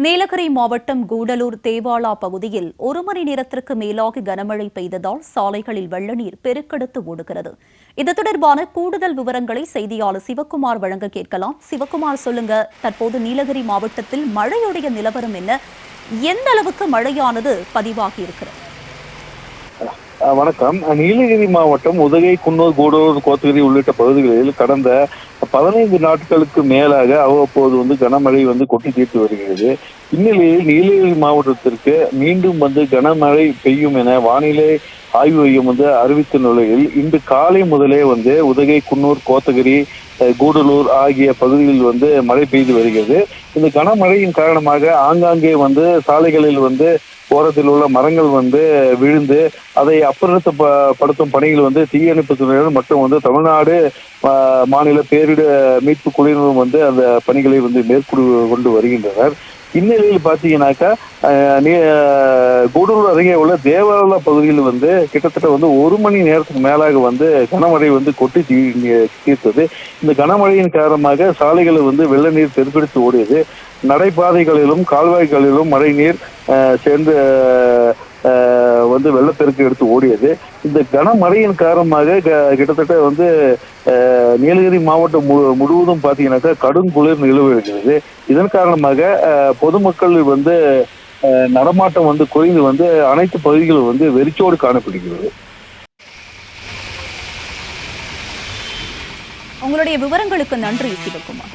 நீலகிரி மாவட்டம் கூடலூர் தேவாலா பகுதியில் 1 மணி நேரத்திற்கு மேலாக கனமழை பெய்ததால் சாலைகளில் வெள்ளநீர் பெருக்கெடுத்து ஓடுகிறது. இது தொடர்பான கூடுதல் விவரங்களை செய்தியாளர் சிவக்குமார் வழங்க கேட்கலாம். சிவக்குமார், சொல்லுங்க, தற்போது நீலகிரி மாவட்டத்தில் மழையுடைய நிலவரம் என்ன? எந்த அளவுக்கு மழையானது பதிவாகி இருக்கிறது? வணக்கம். நீலகிரி மாவட்டம் உதகை, குன்னூர், கூடலூர், கோத்தகிரி உள்ளிட்ட பகுதிகளில் கடந்த 15 நாட்களுக்கு மேலாக அவ்வப்போது கனமழை கொட்டி தீர்த்து வருகிறது. இந்நிலையில் நீலகிரி மாவட்டத்திற்கு மீண்டும் கனமழை பெய்யும் என வானிலை ஆய்வு மையம் அறிவித்த நிலையில் இன்று காலை முதலே உதகை, குன்னூர், கோத்தகிரி, கூடலூர் ஆகிய பகுதிகளில் மழை பெய்து வருகிறது. இந்த கனமழையின் காரணமாக ஆங்காங்கே சாலைகளில் ஓரத்தில் உள்ள மரங்கள் விழுந்து அதை அப்புறப்படுத்தும் பணிகள் தீயணைப்பு துறையினர் மற்றும் தமிழ்நாடு மாநில பேரிடர் மீட்பு குழுவினரும் அந்த பணிகளை மேற்கொண்டு வருகின்றனர். இந்நிலையில் பார்த்தீங்கன்னாக்கா கூடலூர் அருகே உள்ள தேவாலா பகுதியில் கிட்டத்தட்ட 1 மணி நேரத்துக்கு மேலாக கனமழை கொட்டி தீர்த்தது. இந்த கனமழையின் காரணமாக சாலைகளில் வெள்ள நீர் பெருக்கெடுத்து ஓடியது. நடைபாதைகளிலும் கால்வாய்களிலும் மழை நீர் சேர்ந்து வெள்ளப்பெருக்கு எடுத்து ஓடியது. இந்த கனமழையின் காரணமாக கிட்டத்தட்ட நீலகிரி மாவட்டம் முழுவதும் பார்த்தீங்கன்னாக்கா கடும் குளிர் நிலவுகிறது. இதன் காரணமாக பொதுமக்கள் நடமாட்டம் குறைந்து அனைத்து பகுதிகளும் வெறிச்சோடு காணப்படுகிறது. உங்களுடைய விவரங்களுக்கு நன்றி சிவக்குமார்.